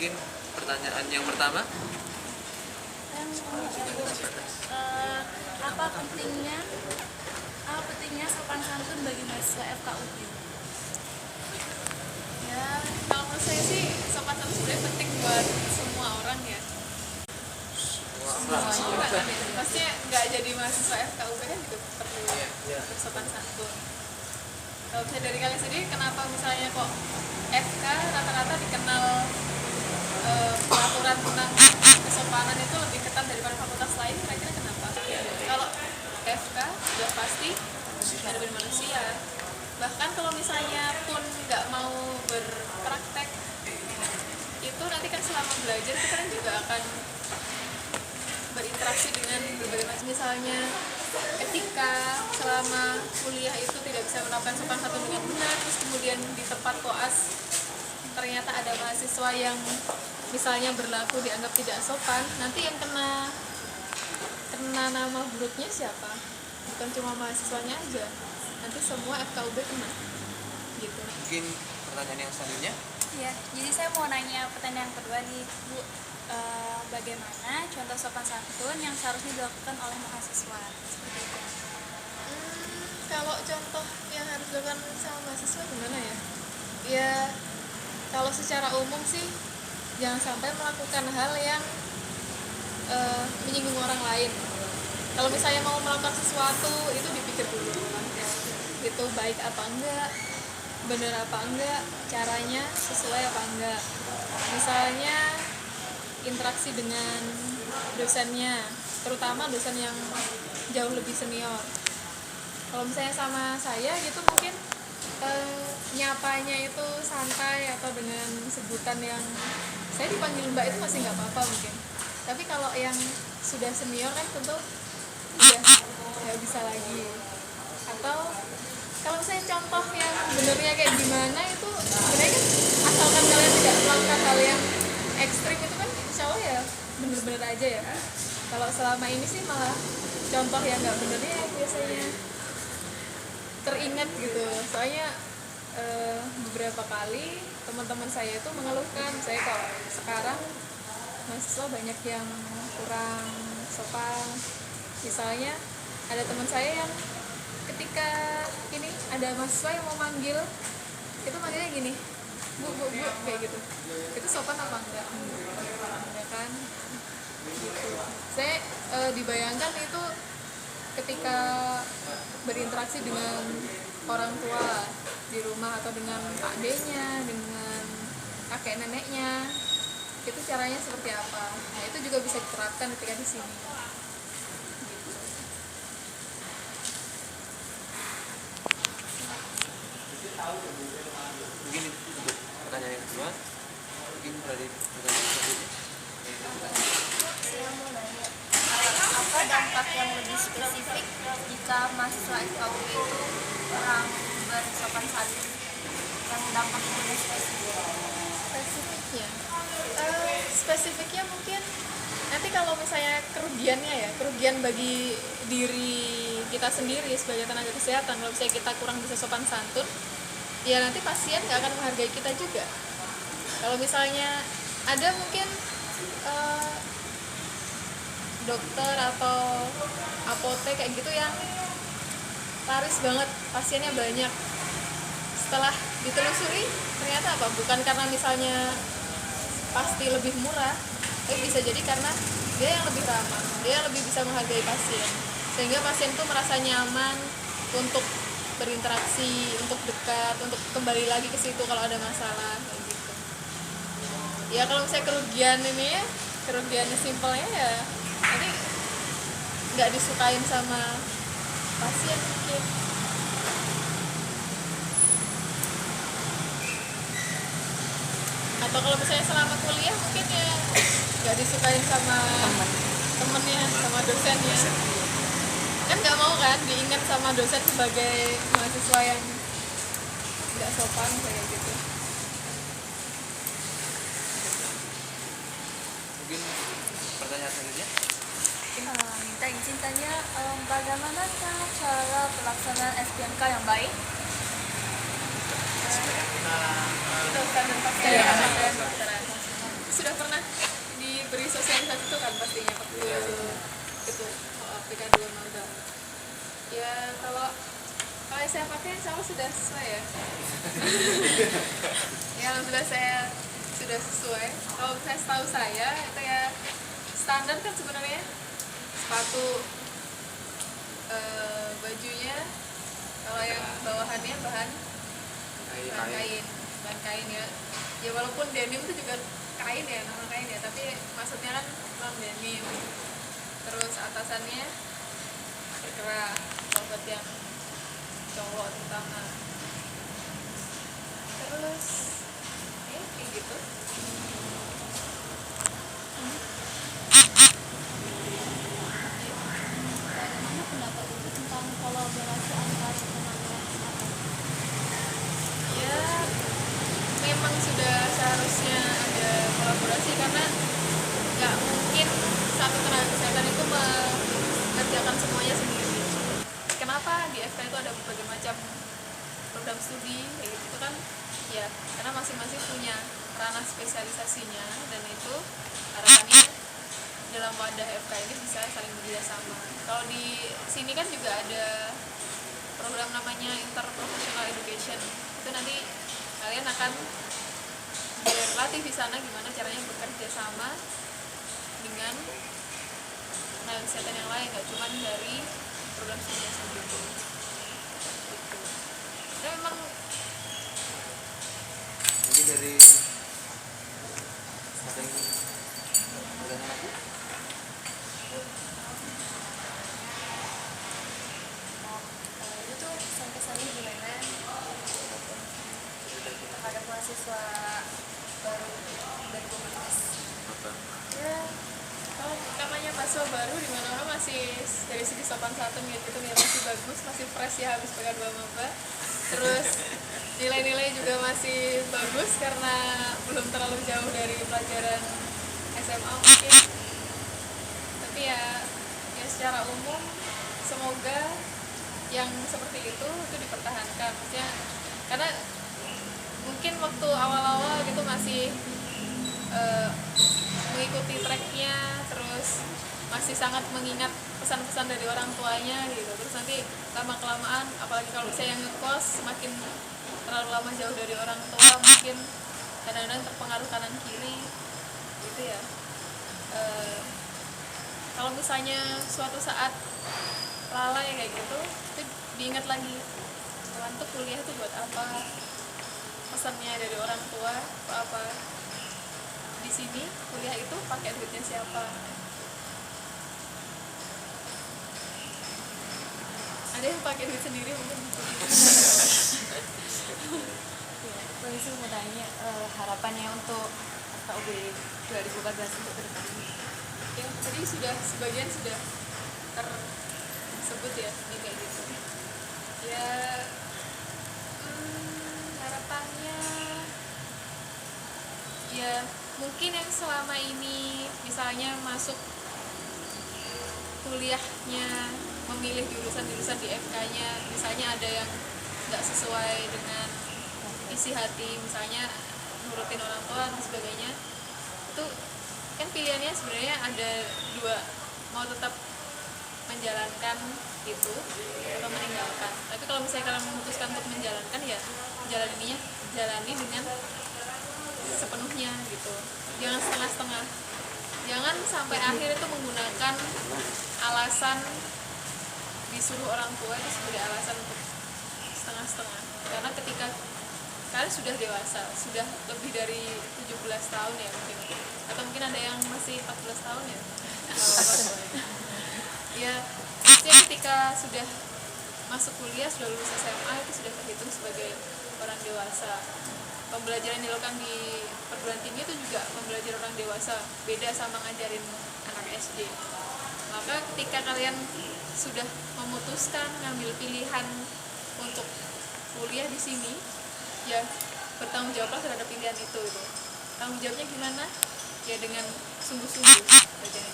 Mungkin pertanyaan yang pertama, apa pentingnya sopan santun bagi mahasiswa FKUB? Ya, kalau menurut saya sih sopan santun sebenarnya penting buat semua orang ya. Semua orang kan ya. Maksudnya nggak jadi mahasiswa FKUB kan juga perlu bersopan santun. Kalau misalnya dari kalian sendiri, kenapa misalnya kok FK rata-rata dikenal peraturan tentang kesopanan itu lebih ketat daripada fakultas lain, kira-kira kenapa? Kalau FK sudah pasti ada manusia. Bahkan kalau misalnya pun nggak mau berpraktek, itu nanti kan selama belajar kita kan juga akan berinteraksi dengan berbagai macam, misalnya ketika selama kuliah itu tidak bisa menerapkan sopan santun dengan benar, terus kemudian di tempat koas ternyata ada mahasiswa yang misalnya berlaku dianggap tidak sopan, nanti yang kena nama buruknya siapa? Bukan cuma mahasiswanya aja, nanti semua FKUB kena gitu. mungkin pertanyaan yang selanjutnya. Ya, jadi saya mau nanya pertanyaan yang kedua nih, Bu. Bagaimana contoh sopan santun yang seharusnya dilakukan oleh mahasiswa? Seperti itu. Kalau contoh yang harus dilakukan sama mahasiswa gimana ya? Ya, kalau secara umum sih jangan sampai melakukan hal yang menyinggung orang lain. Kalau misalnya mau melakukan sesuatu itu dipikir dulu lah, itu baik apa enggak, benar apa enggak, caranya sesuai apa enggak. Misalnya interaksi dengan dosennya, terutama dosen yang jauh lebih senior. Kalau misalnya sama saya gitu mungkin nyapanya itu santai atau dengan sebutan yang saya dipanggil mbak itu masih nggak apa-apa mungkin. Tapi kalau yang sudah senior kan tentu udah nggak bisa lagi. Atau kalau misalnya contoh yang benernya kayak gimana itu sebenarnya kan asalkan kalian tidak melakukan hal yang ekstrim itu kan insya Allah ya bener-bener aja ya. Kalau selama ini sih malah contoh yang nggak benernya yang biasanya teringat gitu. Soalnya beberapa kali teman-teman saya itu mengeluhkan, saya kalau sekarang mahasiswa banyak yang kurang sopan. Misalnya ada teman saya yang ketika ini ada mahasiswa yang mau manggil, itu manggilnya gini, bu kayak gitu. Itu sopan apa enggak? Enggak kan? Gitu. Saya dibayangkan itu ketika berinteraksi dengan orang tua di rumah atau dengan Pak D-nya, dengan kakek neneknya, itu caranya seperti apa? Nah, itu juga bisa diterapkan ketika di sini. Gitu. Mungkin untuk pertanyaan yang kedua, mungkin dari pertanyaan selanjutnya. Saya mau nanya, apa dampak yang lebih spesifik jika mahasiswa FKUB itu kurang bersopan santun? Yang dampak yang lebih Spesifiknya mungkin nanti kalau misalnya kerugian bagi diri kita sendiri sebagai tenaga kesehatan, kalau misalnya kita kurang bisa sopan santun, ya nanti pasien nggak akan menghargai kita juga. Kalau misalnya ada mungkin dokter atau apotek kayak gitu yang laris banget, pasiennya banyak, setelah ditelusuri ternyata apa? Bukan karena misalnya pasti lebih murah, tapi bisa jadi karena dia yang lebih ramah, dia yang lebih bisa menghargai pasien, sehingga pasien tuh merasa nyaman untuk berinteraksi, untuk dekat, untuk kembali lagi ke situ kalau ada masalah kayak gitu. Ya kalau misalnya kerugiannya simpelnya ya nanti nggak disukain sama pasien mungkin. Atau kalau misalnya selama kuliah mungkin ya nggak disukain sama temennya, sama dosennya. Kan nggak mau kan diingat sama dosen sebagai mahasiswa yang nggak sopan kayak gitu. Mungkin pertanyaan selanjutnya. minta izin tanya, bagaimana cara pelaksanaan SPMK yang baik? Dosen dan pasien. sudah pernah diberi sosialisasi itu kan pastinya waktu Iya. itu PK2 maba. Ya kalau yang saya pakai insya Allah sudah sesuai ya. Ya alhamdulillah saya sudah sesuai. Kalau saya setahu saya itu ya standar kan sebenarnya sepatu, bajunya, kalau yang bawahannya bahan kain ya. Ya walaupun denim itu juga kain ya, nama kain ya, tapi maksudnya kan non denim. Terus atasannya berkerah, buat yang cowok terutama. Terus kayak gitu. Bagaimana pendapat Ibu tentang kolaborasi antar tenaga kesehatan? Ya memang sudah seharusnya ada kolaborasi, karena nggak mungkin satu tenaga kesehatan itu mengerjakan semuanya sendiri. Kenapa di FK itu ada berbagai macam program studi kayak gitu kan ya, karena masing-masing punya ranah spesialisasinya, dan itu harapannya dalam wadah FK ini bisa saling bekerjasama. Kalau di sini kan juga ada program namanya Interprofessional Education. Itu nanti kalian akan berlatih di sana gimana caranya bekerja sama dengan tenaga kesehatan yang lain, nggak cuma dari program studi sendiri. Gitu. Nah, memang Mungkin dari ada yang pertanyaan aku? Itu tuh kesan-kesannya gimana terhadap mahasiswa baru 2015? Apa? ya kalau namanya mahasiswa baru di mana-mana masih dari segi sopan santun gitu ya masih bagus, masih fresh ya habis PK2 maba. Terus nilai-nilai juga masih bagus karena belum terlalu jauh dari pelajaran SMA mungkin. Tapi ya secara umum semoga yang seperti itu dipertahankan, maksudnya karena mungkin waktu awal-awal gitu masih mengikuti tracknya, terus masih sangat mengingat pesan-pesan dari orang tuanya gitu. Terus nanti lama-kelamaan, apalagi kalau saya yang ngekos, semakin terlalu lama jauh dari orang tua, mungkin kadang-kadang terpengaruh kanan kiri gitu ya. Kalau misalnya suatu saat lalai kayak gitu, itu diingat lagi, untuk kuliah itu buat apa, pesannya dari orang tua apa, di sini kuliah itu pakai duitnya siapa. Ada yang pakai duit sendiri mungkin. Polisi mau tanya harapannya untuk FKUB 2014 untuk ke depan. Ya, tadi sebagian sudah tersebut ya, ini kayak gitu. Ya, harapannya ya mungkin yang selama ini misalnya masuk kuliahnya memilih jurusan-jurusan di FK-nya, misalnya ada yang nggak sesuai dengan isi hati, misalnya nurutin orang tua dan sebagainya, itu kan pilihannya sebenarnya ada dua, mau tetap menjalankan itu atau meninggalkan. Tapi kalau misalnya kalian memutuskan untuk menjalankan, ya jalani dengan sepenuhnya gitu, jangan setengah-setengah, jangan sampai akhir itu menggunakan alasan disuruh orang tua itu sebagai alasan untuk setengah-setengah. Karena ketika kalian sudah dewasa, sudah lebih dari 17 tahun ya mungkin, atau mungkin ada yang masih 14 tahun ya. Ya, maksudnya ketika sudah masuk kuliah, sudah lulus SMA, itu sudah terhitung sebagai orang dewasa. Pembelajaran yang dilakukan di perguruan tinggi itu juga pembelajaran orang dewasa, beda sama ngajarin anak SD. Maka ketika kalian sudah memutuskan ngambil pilihan untuk kuliah di sini, ya bertanggung jawablah terhadap pilihan itu. Tanggung jawabnya gimana? Ya dengan sungguh-sungguh belajarnya.